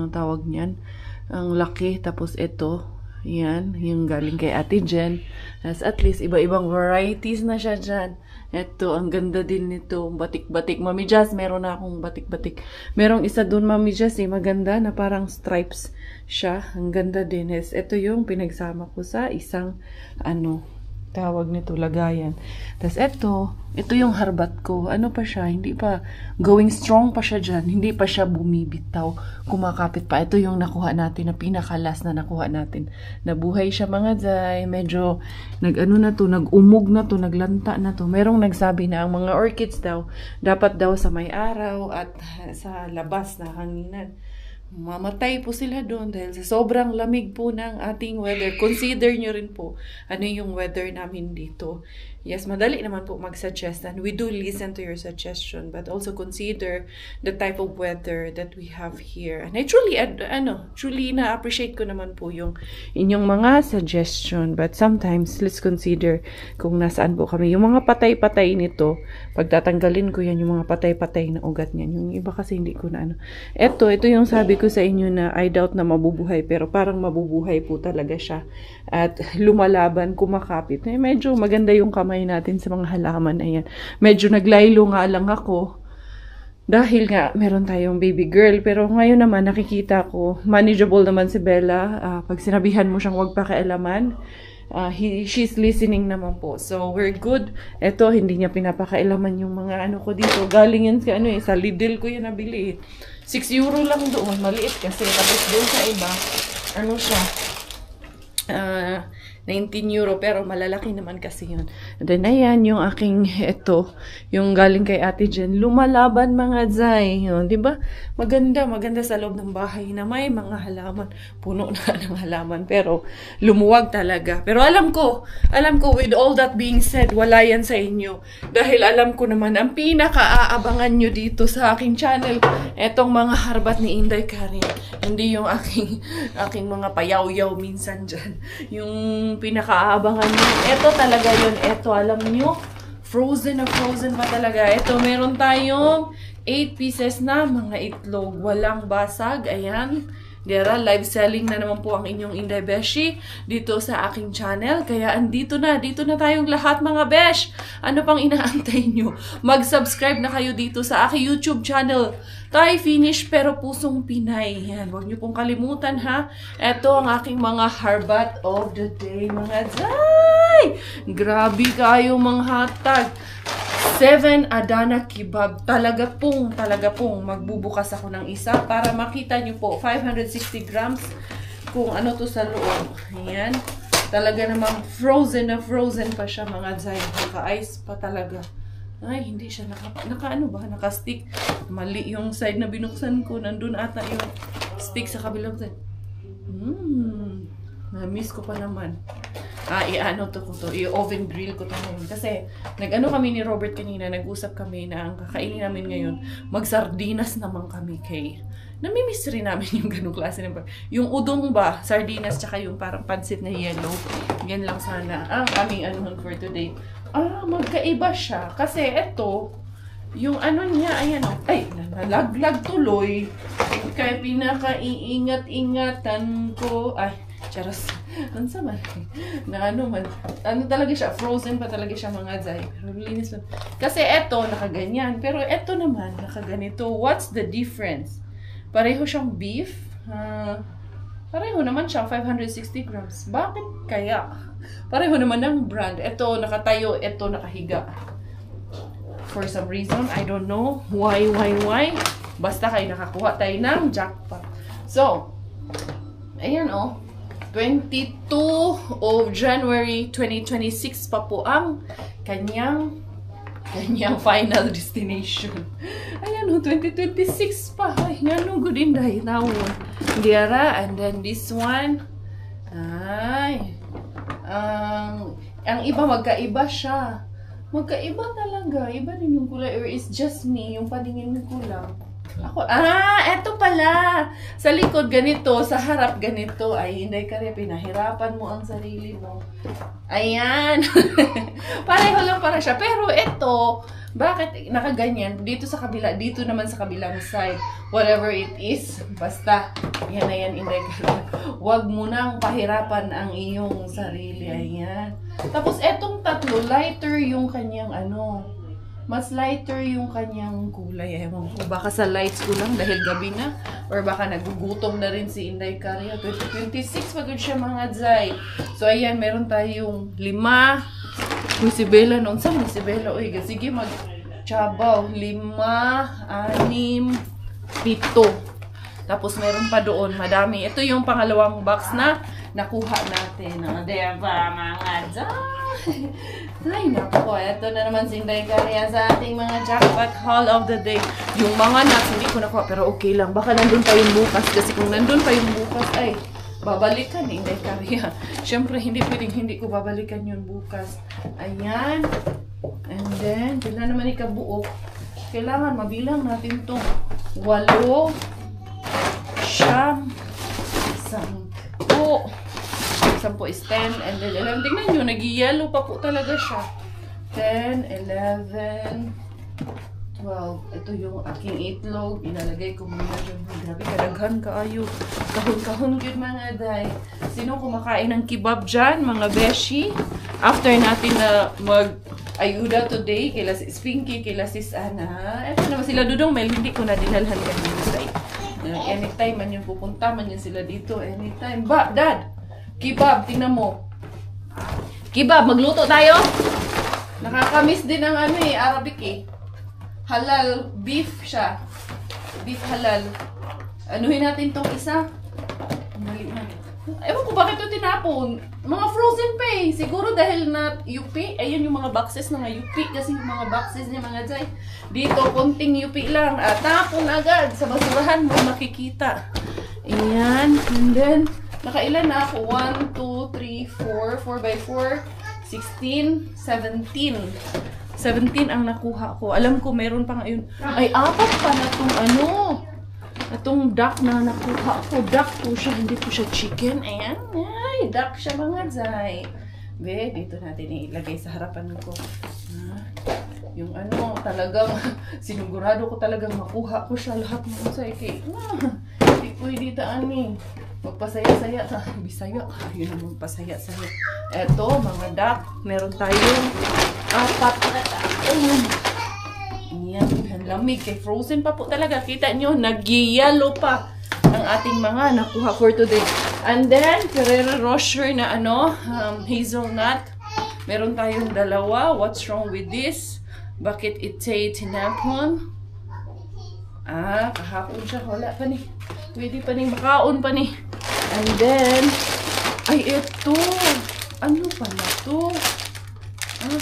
tawag niyan. Ang laki, tapos ito, yan, yung galing kay Ate Jen. At least, iba-ibang varieties na siya dyan. Ito, ang ganda din nito. Batik-batik. Mami Jazz, meron na akong batik-batik. Merong isa dun, Mami Jazz, maganda na parang stripes siya. Ang ganda din. Ito yung pinagsama ko sa isang, tawag nito, lagayan. Tapos ito yung harbat ko. Ano pa siya? Hindi pa, going strong pa siya dyan. Hindi pa siya bumibitaw. Kumakapit pa. Ito yung nakuha natin, na pinakalas na nakuha natin. Nabuhay siya mga Zay. Medyo, nag-umog na to, naglanta na to. Merong nagsabi na ang mga orchids daw, dapat daw sa may araw at sa labas na hanginan. Mamatay po sila doon dahil sa sobrang lamig po ng ating weather. Consider nyo rin po ano yung weather namin dito. Yes, madali naman po mag-suggest and we do listen to your suggestion, but also consider the type of weather that we have here. And I truly, truly na-appreciate ko naman po yung inyong mga suggestion, but sometimes let's consider kung nasaan po kami. Yung mga patay-patay nito, pagtatanggalin ko yan, yung mga patay-patay na ugat niyan. Yung iba kasi hindi ko na Ito yung sabi ko sa inyo na I doubt na mabubuhay, pero parang mabubuhay po talaga siya. At lumalaban, kumakapit. Medyo maganda yung kamay natin sa mga halaman. Ayan. Medyo naglaylo nga lang ako. Dahil nga, meron tayong baby girl. Pero ngayon naman, nakikita ko, manageable naman si Bella. Pag sinabihan mo siyang huwag pakialaman, she's listening naman po. So, we're good. Ito, hindi niya pinapakailaman yung mga ko dito. Galing yan sa Lidl ko yan nabili. 6 euro lang doon. Maliit kasi. Tapos doon sa iba, siya? 19 euro, pero malalaki naman kasi yun. And then, ayan, yung aking, yung galing kay Ate Jen, lumalaban mga Zay. Yun, diba? Maganda sa loob ng bahay na may mga halaman. Puno na ng halaman, pero lumuwag talaga. Pero alam ko, with all that being said, wala yan sa inyo. Dahil alam ko naman, ang pinaka-aabangan nyo dito sa aking channel, etong mga harbat ni Inday Karen. Hindi yung aking mga payaw-yaw minsan dyan. Yung pinaka-aabangan nyo. Ito talaga yun. Ito, alam nyo, frozen pa talaga. Ito, meron tayong 8 pieces na mga itlog. Walang basag. Ayan. Diyara, live selling na naman po ang inyong Inday Beshi dito sa aking channel. Kaya dito na tayong lahat mga besh. Ano pang inaantay nyo? Mag-subscribe na kayo dito sa aking YouTube channel. Thai Finish pero pusong Pinay. Yan, huwag nyo pong kalimutan ha. Ito ang aking mga harbat of the day mga day. Grabe kayo mga hatag. 7 Adana Kebab. Talaga pong magbubukas ako ng isa para makita nyo po 560 grams kung ano to sa loob. Ayan. Talaga namang frozen pa siya mga zay. Naka-ice pa talaga. Ay, hindi siya naka-stick. Mali yung side na binuksan ko. Nandun ata yung stick sa kabilang side. Na-miss ko pa naman. I-oven grill ko to ngayon. Kasi, nag-ano kami ni Robert kanina, nag-usap kami na ang kakainin namin ngayon, mag-sardinas naman kami kay. Namimiss rin namin yung ganung klase ng yung udong ba, sardinas, tsaka yung parang pansit na yellow. Yan lang sana ang aming anuhan for today. Magkaiba siya. Kasi ito, yung ano niya, ayan o, ay, nalaglag tuloy. Kaya pinaka-iingat-ingatan ko, ay, charos. Ano man? Ano talaga siya? Frozen pa talaga siya mga zay. Pero linis lang. Kasi eto, nakaganyan. Pero eto naman, nakaganito. What's the difference? Pareho siyang beef. Pareho naman siya, 560 grams. Bakit kaya? Pareho naman ng brand. Eto, nakatayo. Eto, nakahiga. For some reason, I don't know. Why? Basta kayo nakakuha tayo ng jackpot. So, ayan o. 22 of January 2026 pa po ang kanyang final destination. Ayan o, 2026 pa. Ay, nga nung good inday. Nawon. Diara, and then this one. Ay. Ang iba, magkaiba siya. Magkaiba talaga. Iba din yung kulay. Or it's just me, yung paningin ko lang. Ako, eto pala. Sa likod ganito, sa harap ganito. Ay, hindi ka rin, pinahirapan mo ang sarili mo. Ayan. Pareho lang para siya. Pero ito, bakit nakaganyan? Dito sa kabila, dito naman sa kabilang side. Whatever it is, basta, yan na yan, hindi ka rin. Huwag mo nang pahirapan ang iyong sarili. Ayan. Tapos, etong tatlo, lighter yung kanyang mas lighter yung kanyang kulay. Ewan ko, baka sa lights ko lang dahil gabi na. Or baka nagugutom na rin si Inday Karya. 2026 pagod siya mga zay. So ayan, meron tayong 5. Uy, si Bella noon. Saan si Bella? Uy, sige mag-chabaw. 5, 6, 7. Tapos meron pa doon, madami. Ito yung pangalawang box na nakuha natin. Diba mga zay? Ay, naku, ito na naman si Inday Karya sa ating mga jackpot haul of the day. Yung mga nuts, hindi ko nakuha, pero okay lang. Baka nandun pa yung bukas. Kasi kung nandun pa yung bukas, ay, babalikan ni Inday Karya. Siyempre, hindi pwedeng hindi ko babalikan yun bukas. Ayan. And then, kailan naman ikabuok. Kailangan mabilang natin itong 8, 9, 10. 10 is 10, and then 11. Tingnan nyo, nag-yellow pa po talaga siya. 10, 11, 12. Ito yung aking itlog. Inalagay ko muna dyan. Grabe, kadaghan kaayo. Kahon-kahon yun mga day. Sino kumakain ng kebab dyan, mga beshi? After natin na mag-ayuda today, kila si Pinky, kila sis Ana. Ito naman sila Dudong Mel, hindi ko na dinalhan kanina day. Anytime man yung pupunta, man yun sila dito. Anytime. Dad! Kebab, tingnan mo. Kebab, magluto tayo. Nakakamiss din ang Arabic Halal beef siya. Beef halal. Anuhin natin tong isa. Mali na. Ewan ko bakit ito tinapon. Mga frozen pa siguro dahil na UP. Ayun yung mga boxes ng UP. Kasi yung mga boxes niya mga jay. Dito, konting UP lang. Tapon agad. Sa basurahan mo makikita. Ayan. And then, nakailan na ako? 1, 2, 3, 4. 4 by 4. 16, 17. 17 ang nakuha ko. Alam ko, meron pa ngayon. Ay, 4 pa na itong itong duck na nakuha ko. Duck po siya, hindi po siya chicken. Ayan, ay, duck siya mga zay. Be, dito natin ilagay sa harapan ko. Yung talagang, sinugurado ko talagang makuha ko siya lahat mga zay. Hindi ko Uy, dito ani. Magpasaya-saya sa Bisaya. Yun ang magpasaya-saya. Eto, mga duck. Meron tayong 4 na taon. Yan, ang lamig. Kay frozen pa po talaga. Kita nyo, nag-yellow pa ang ating mga nakuha for today. And then, Ferrero Rocher na hazelnut. Meron tayong 2. What's wrong with this? Bakit itay tinapon? Kahapon siya. Wala pa ni. Pwede pa ni. Makaon pa ni. And then, ay ito. Ano pala to?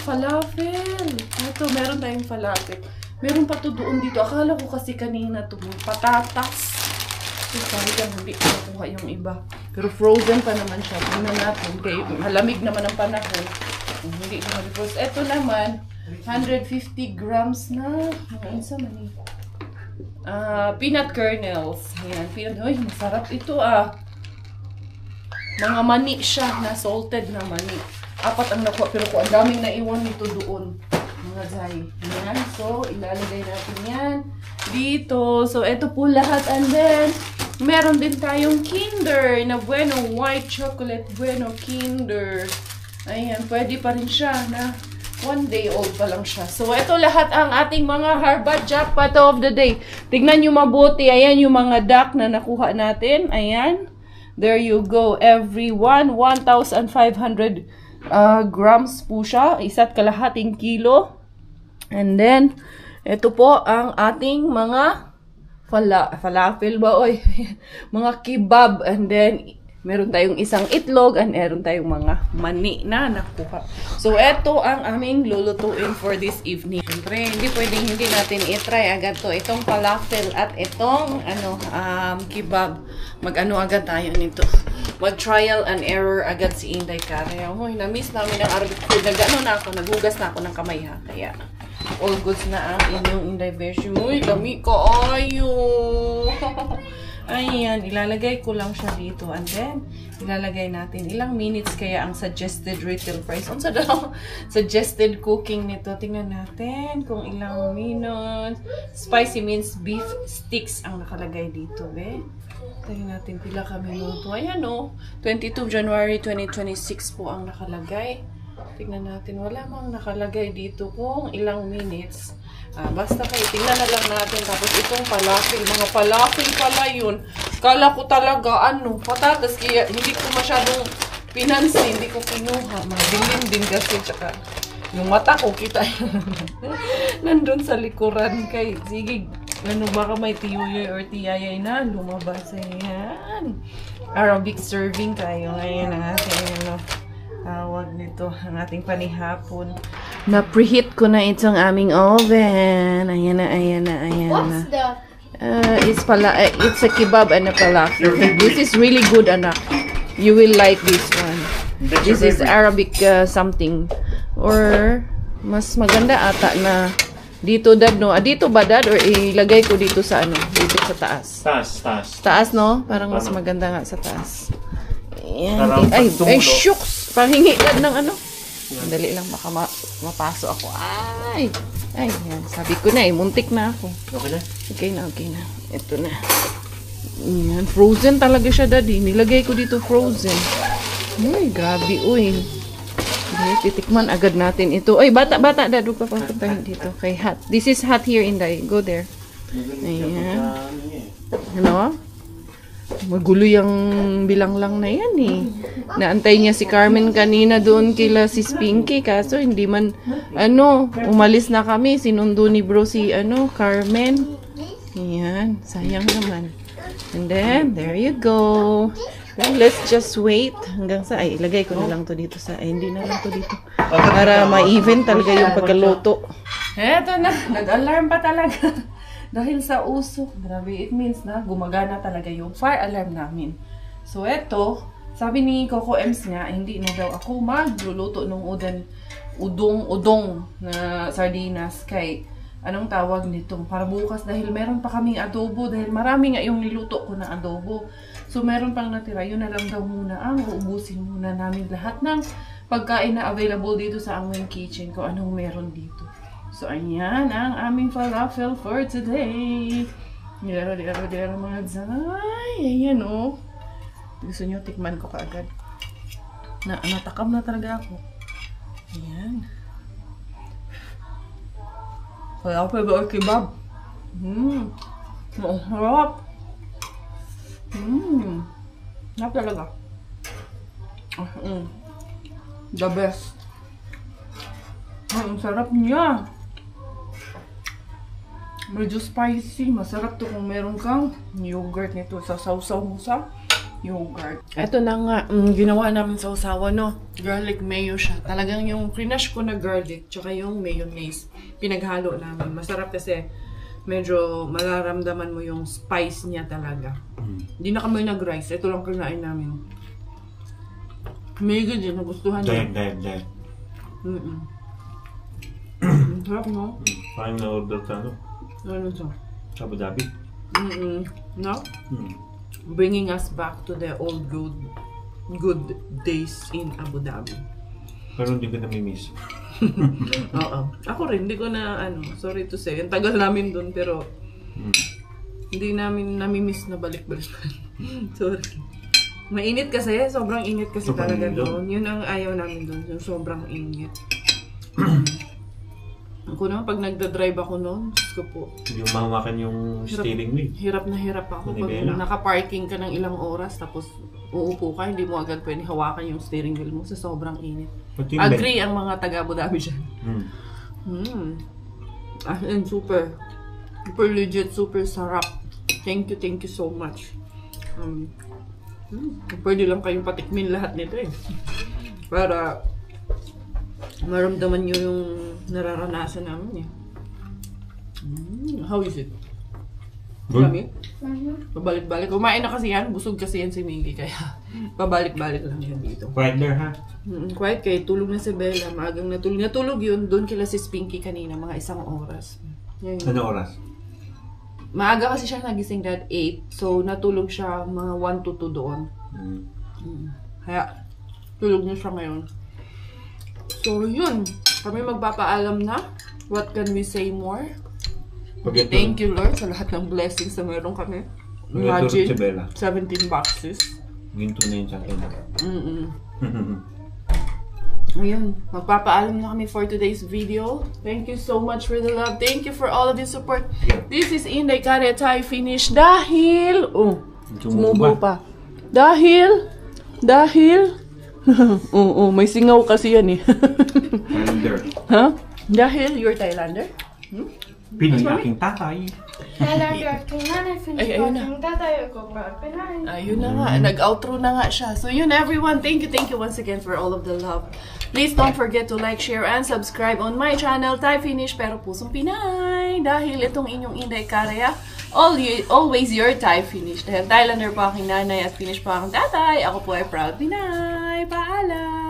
Falafel. Ito, meron tayong falafel. Meron pa to doon dito. Akala ko kasi kanina to. Patatas. So, sayang hindi ko nakuha yung iba. Pero frozen pa naman siya. Tingnan natin. Kaya malamig naman ang panahon. Hindi naman frozen. Ito naman, 150 grams na. Isa man eh. Peanut kernels. Ayan, peanut. Uy, masarap ito Mga mani siya na salted na mani. 4 ang nakuha. Pero kung ang daming naiwan nito doon. Mga zay. Ayan. So, ilalagay natin yan dito. So, ito po lahat. And then, meron din tayong Kinder na Bueno White Chocolate Bueno Kinder. Ayan, pwede pa rin siya na 1 day old pa lang siya. So, ito lahat ang ating mga Harvard Jackpot of the day. Tignan nyo mabuti. Ayan yung mga duck na nakuha natin. Ayan. There you go. Every one, 1,500 grams po siya. 1.5 kilo. And then, ito po ang ating mga falafel ba? Oy. Mga kebab. And then, meron tayong isang itlog and meron tayong mga mani na nakuha. So, ito ang aming lulutuin for this evening. Siyempre, hindi pwedeng hindi natin i-try agad to. Itong falafel at itong kebab. Mag-ano agad tayo nito. Mag-trial and error agad si Inday Kare. Hoy, na-miss namin ang Arabic food. Nag-ano na ako, nagugas na ako ng kamay ha. Kaya, all goods na ang inyong Inday Beshi. Uy, dami ko. Ayo. Ayan, ilalagay ko lang siya dito. And then, ilalagay natin ilang minutes kaya ang suggested retail price. Unsa daw? Suggested cooking nito. Tingnan natin kung ilang minutes. Spicy means beef sticks ang nakalagay dito, be. Tingnan natin pila ka minuto. Ayan o. 22 January 2026 po ang nakalagay. Tingnan natin. Wala mang nakalagay dito kung ilang minutes. Basta kayo, tingnan na lang natin. Tapos itong falafel, mga falafel pala yun. Kala ko talaga, patatas. Kaya hindi ko masyadong pinansin, hindi ko kinuha. Madilim din kasi, tsaka yung mata ko, kita yun. Nandun sa likuran kay, sige, baka may tiyuyoy or tiyayay na lumabas. Ayan. Arabic serving tayo. Ngayon ang ating, tawag nito, ang ating panihapon. Na-preheat ko na itong aming oven. Ayan na, ayan na, ayan na. What's the... It's a kebab and a falafel. This is really good, anak. You will like this one. This is Arabic something. Or, mas maganda ata na dito, dad, no? Dito ba, dad? Or ilagay ko dito sa dito sa taas? Taas. Taas, no? Parang mas maganda nga sa taas. Ayan. Ay, shucks! Pahingi dad ng Dali lang, baka mapasok ako. Ay, yan. Sabi ko na muntik na ako. Okay na? Okay na. Ito na. Yan, frozen talaga siya, daddy. Nilagay ko dito frozen. Ay, grabe, uy. Titikman agad natin ito. Ay, bata, dad. Huwag pa papuntahin dito. Okay, hot. This is hot here, Inday. Go there. Ayan. Ano? Magulo yung bilang lang na yan eh. Naantay niya si Carmen kanina doon kila si Spinky. Kaso hindi man, umalis na kami. Sinundo ni bro si, Carmen. Ayan. Sayang naman. And then, there you go. Then, let's just wait. Hanggang sa, ilagay ko na lang to dito sa, hindi na lang to dito. Para ma-even talaga yung pagkaluto. Eto na. Nag-alarm pa talaga. Dahil sa uso, grabe, it means na gumagana talaga yung fire alarm namin. So, eto, sabi ni Coco Ems nga, hindi na daw ako magluluto ng udong na sardinas kay, anong tawag nito, para bukas dahil meron pa kaming adobo, dahil marami nga yung niluto ko na adobo. So, meron pang natira, yun na lang daw muna ang uubusin muna namin lahat ng pagkain na available dito sa aming kitchen, kung anong meron dito. So, ayan ang aming falafel for today. Dero mga zay. Ayan oh. Gusto nyo, tikman ko kaagad. Natakam na talaga ako. Ayan. Kaya ako pa kebab. Ang harap. Harap talaga. The best. Ang sarap niya. Medyo spicy. Masarap to kung meron kang yogurt nito. Sasawsaw mo sa yogurt. Ito na nga, ginawa namin sa usawa, no? Garlic mayo siya. Talagang yung crinash ko na garlic, tsaka yung mayonnaise, pinaghalo namin. Masarap kasi medyo mararamdaman mo yung spice niya talaga. Hindi na kami nag-rice. Ito lang kinain namin. Mega din, nagustuhan niya. Diet. Sarap, no? Parang na-order ka, no? Ano to? Abu Dhabi. No? Bringing us back to the old good days in Abu Dhabi. Pero hindi ko namimiss. Oo. Ako rin, hindi ko na, sorry to say, ang tagal namin dun, pero hindi namin namimiss na balik-balik. Sorry. Mainit kasi, sobrang init kasi Sobrang talaga init doon. Yun ang ayaw namin doon, yung sobrang init. Ako naman, pag nagda-drive ako noon, Diyos ko po. Hindi mo mahawakan yung steering wheel. Hirap na hirap ako. Pag naka-parking ka ng ilang oras, tapos uupo ka, hindi mo agad pwede hawakan yung steering wheel mo sa sobrang init. Agree ang mga taga-Abu Dhabi dyan. And super legit, super sarap. Thank you so much. Pwede lang kayong patikmin lahat nito eh. Para maramdaman nyo yung nararanasan namin eh. How is it? Good. Lamig? Pabalik-balik. Kumain na kasi yan. Busog kasi yan si Mingy. Kaya pabalik-balik lang yan dito. Quiet there, ha? Quiet kay tulog na si Bella. Maagang natulog. Natulog yun. Doon kila si Spinky kanina. Mga 1 oras. Yan. Ano oras? Maaga kasi siya nagising at 8. So natulog siya mga 1 to 2 doon. Kaya tulog na siya ngayon. So yun. Kami magpapaalam na. What can we say more? Thank you Lord sa lahat ng blessings na meron kami. Imagine, 17 boxes. Ginto na yun sa akin. Ayun, magpapaalam na kami for today's video. Thank you so much for the love. Thank you for all of your support. This is Inday Kare Thai Finish dahil sumubo pa. Dahil may singaw kasi yan eh. Thailander. Huh? Dahil you're Thailander? Pinoy aking tatay. Ayun na nga, nag-outro na nga siya. So yun everyone, thank you once again for all of the love. Please don't forget to like, share, and subscribe on my channel, Thai Finish Pero Pusong Pinay. Dahil itong inyong Inday Kare, always your Thai Finish. Dahil Thailander po aking nanay at Finish po aking tatay, ako po ay proud Pinay. Paalam!